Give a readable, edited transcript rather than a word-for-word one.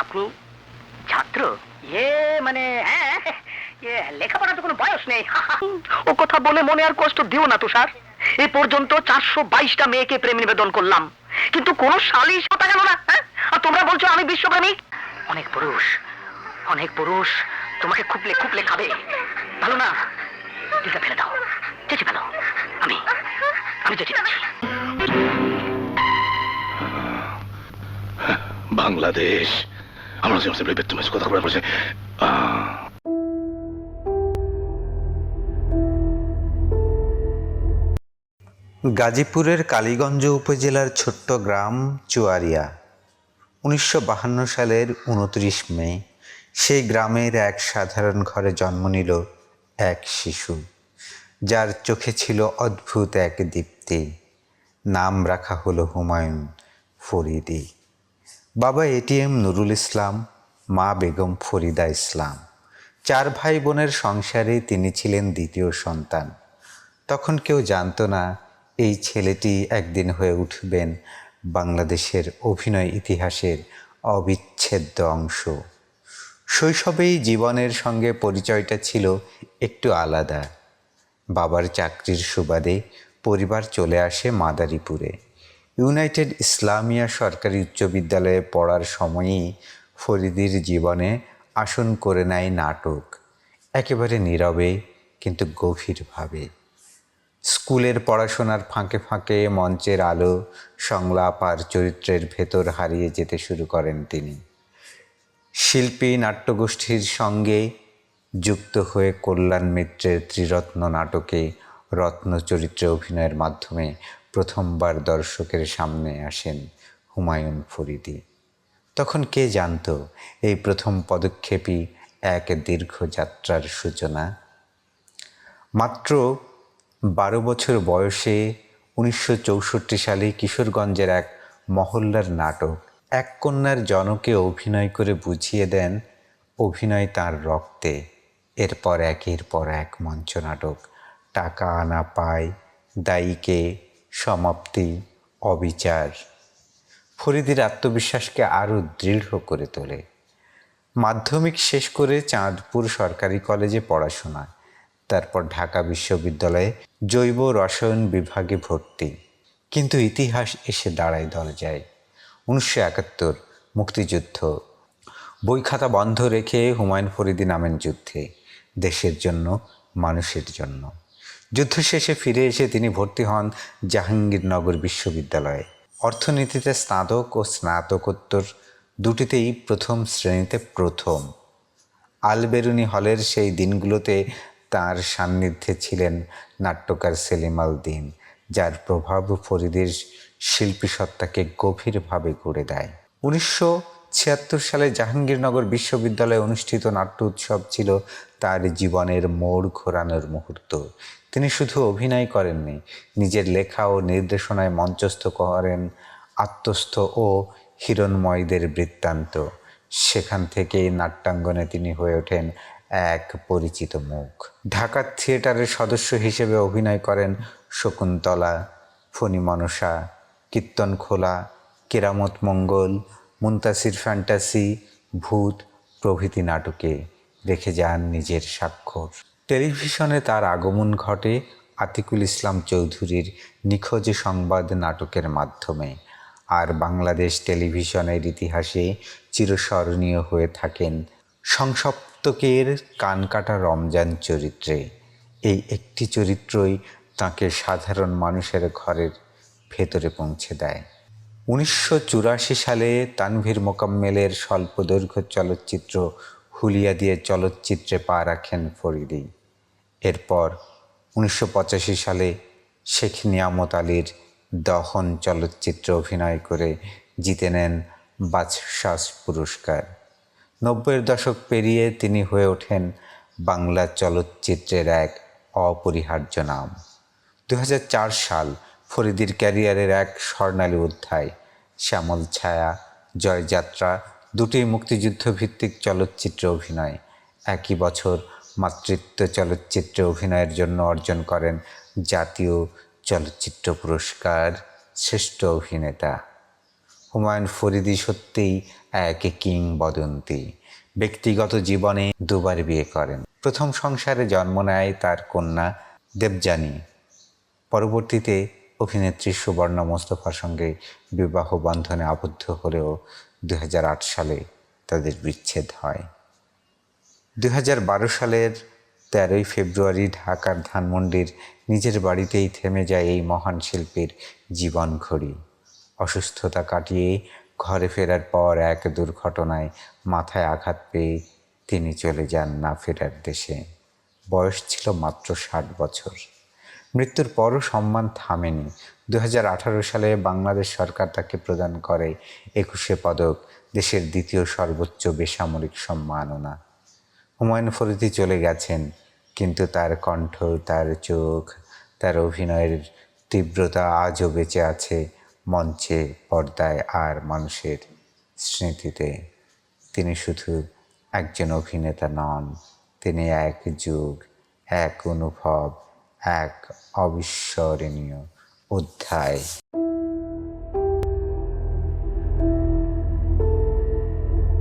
আপনি ছাত্র? মানে হ্যাঁ, লেখাপড়ার তো কোনো বয়স নেই। ও কথা বলে মনে আর কষ্ট দিও না তুষার। এ পর্যন্ত 422টা মেয়েকে প্রেম নিবেদন করলাম, কিন্তু কোন সালিশ হতা গেল না। আর তোমরা বলছো আমি বিশ্বপ্রেমিক। অনেক পুরুষ, অনেক পুরুষ তোমাকে খুবলে খুবলে খাবে। ভালো না, দিলটা ফেলে দাও, চেঁচে ফেলো। আমি আমি চেঁচে যাচ্ছি। বাংলাদেশ আমরা যে তুমি কথা বলছে। গাজীপুরের কালীগঞ্জ উপজেলার ছোট্ট গ্রাম চুয়ারিয়া। 1952 সালের 29 মে সেই গ্রামের এক সাধারণ ঘরে জন্ম নিল এক শিশু, যার চোখে ছিল অদ্ভুত এক দীপ্তি। নাম রাখা হলো হুমায়ুন ফরিদী। বাবা এটিএম নুরুল ইসলাম, মা বেগম ফরিদা ইসলাম। 4 ভাই বোনের সংসারে তিনি ছিলেন দ্বিতীয় সন্তান। তখন কেউ জানত না এই ছেলেটি একদিন হয়ে উঠবেন বাংলাদেশের অভিনয় ইতিহাসের অবিচ্ছেদ্য অংশ। শৈশবেই জীবনের সঙ্গে পরিচয়টা ছিল একটু আলাদা। বাবার চাকরির সুবাদে পরিবার চলে আসে মাদারীপুরে। ইউনাইটেড ইসলামিয়া সরকারি উচ্চ বিদ্যালয়ে পড়ার সময়ই ফরিদীর জীবনে আসন করে নেয় নাটক, একেবারে নীরবে কিন্তু গভীরভাবে। স্কুলের পড়াশোনার ফাঁকে ফাঁকে মঞ্চের আলো, সংলাপ আর চরিত্রের ভেতর হারিয়ে যেতে শুরু করেন তিনি। শিল্পী নাট্যগোষ্ঠীর সঙ্গে যুক্ত হয়ে কল্যাণ মিত্রের ত্রিরত্ন নাটকে রত্ন চরিত্রে অভিনয়ের মাধ্যমে প্রথমবার দর্শকের সামনে আসেন হুমায়ুন ফরিদী। তখন কে জানত এই প্রথম পদক্ষেপই এক দীর্ঘ যাত্রার সূচনা। মাত্র 12 বছর বয়সে 1964 সালে কিশোরগঞ্জের এক মহল্লার নাটক এক কন্যার জনকে অভিনয় করে বুঝিয়ে দেন অভিনয় তার রক্তে। এরপর একের পর এক মঞ্চনাটক, টাকা আনা পায়, দায়ীকে, সমাপ্তি, অবিচার ফরিদীর আত্মবিশ্বাসকে আরও দৃঢ় করে তোলে। মাধ্যমিক শেষ করে চাঁদপুর সরকারি কলেজে পড়াশোনা, তারপর ঢাকা বিশ্ববিদ্যালয়ে জৈব রসায়ন বিভাগে ভর্তি। কিন্তু ইতিহাস এসে দাঁড়ায় দরজায়। 1971 মুক্তিযুদ্ধ। বই খাতা বন্ধ রেখে হুমায়ুন ফরিদী নামেন যুদ্ধে, দেশের জন্য, মানুষের জন্য। যুদ্ধ শেষে ফিরে এসে তিনি ভর্তি হন জাহাঙ্গীরনগর বিশ্ববিদ্যালয়ে। অর্থনীতিতে স্নাতক ও স্নাতকোত্তর দুটিতেই প্রথম শ্রেণীতে প্রথম। আলবেরুনি হলের সেই দিনগুলোতে তার সান্নিধ্যে ছিলেন নাট্যকার সেলিম আল দীন, যার প্রভাব ফরিদীর শিল্পী সত্তাকে গভীরভাবে গড়ে দেয়। 1976 সালে জাহাঙ্গীরনগর বিশ্ববিদ্যালয়ে অনুষ্ঠিত নাট্য উৎসব ছিল তার জীবনের মোড় ঘোরানোর মুহূর্ত। তিনি শুধু অভিনয় করেননি, নিজের লেখা ও নির্দেশনায় মঞ্চস্থ করেন আত্মস্থ ও হিরণময়দের বৃত্তান্ত। সেখান থেকেই নাট্যাঙ্গনে তিনি হয়ে ওঠেন এক পরিচিত মুখ। ঢাকা থিয়েটারের সদস্য হিসেবে অভিনয় করেন শকুন্তলা, ফণী মনসা, কীর্তনখোলা, কেরামত মঙ্গল, মুনতাসির ফ্যান্টাসি, ভূত প্রভৃতি নাটকে রেখে যান নিজের স্বাক্ষর। টেলিভিশনে তার আগমন ঘটে আতিকুল ইসলাম চৌধুরীর নিখোঁজ সংবাদ নাটকের মাধ্যমে, আর বাংলাদেশ টেলিভিশনের ইতিহাসে চিরস্মরণীয় হয়ে থাকেন সংসপ্তকের কানকাটা রমজান চরিত্রে। এই একটি চরিত্রই তাঁকে সাধারণ মানুষের ঘরের ভেতরে পৌঁছে দেয়। 1984 সালে তানভীর মোকাম্মেলের স্বল্পদৈর্ঘ্য চলচ্চিত্র হুলিয়া দিয়ে চলচ্চিত্রে পা রাখেন ফরিদী। এরপর 1985 সালে শেখ নিয়ামত আলীর দহন চলচ্চিত্রে অভিনয় করে জিতে নেন বাচসাস পুরস্কার। 90-এর দশক পেরিয়ে তিনি হয়ে ওঠেন বাংলা চলচ্চিত্রের এক অপরিহার্য নাম। 2004 সাল ফরিদীর ক্যারিয়ারের এক স্বর্ণালী অধ্যায়। শ্যামল ছায়া, জয়যাত্রা দুটি মুক্তিযুদ্ধভিত্তিক চলচ্চিত্রে অভিনয়। একই বছর মাতৃত্ব চলচ্চিত্রে অভিনয়ের জন্য অর্জন করেন জাতীয় চলচ্চিত্র পুরস্কার শ্রেষ্ঠ অভিনেতা। হুমায়ুন ফরিদী সত্যিই এক কিংবদন্তি। ব্যক্তিগত জীবনে দুবার বিয়ে করেন। প্রথম সংসারে জন্ম নেয় তার কন্যা দেবযানী। পরবর্তীতে অভিনেত্রী সুবর্ণা মোস্তফার সঙ্গে বিবাহ বন্ধনে আবদ্ধ হলেও 2008 সালে তাদের বিচ্ছেদ হয়। 2012 সালের 13 ফেব্রুয়ারি ঢাকার ধানমন্ডির নিজের বাড়িতেই থেমে যায় এই মহান শিল্পীর জীবন ঘড়ি। অসুস্থতা কাটিয়ে ঘরে ফেরার পর এক দুর্ঘটনায় মাথায় আঘাত পেয়ে তিনি চলে যান না ফেরার দেশে। বয়স ছিল মাত্র 60 বছর। মৃত্যুর পরও সম্মান থামেনি। 2018 সালে বাংলাদেশ সরকার তাকে প্রদান করে 21শে পদক, দেশের দ্বিতীয় সর্বোচ্চ বেসামরিক সম্মাননা। হুমায়ুন ফরিদী চলে গেছেন, কিন্তু তার কণ্ঠ, তার চোখ, তার অভিনয়ের তীব্রতা আজও বেঁচে আছে মঞ্চে, পর্দায় আর মানুষের স্মৃতিতে। তিনি শুধু একজন অভিনেতা নন, তিনি এক যুগ, এক অনুভব, এক অবিস্মরণীয় অধ্যায়।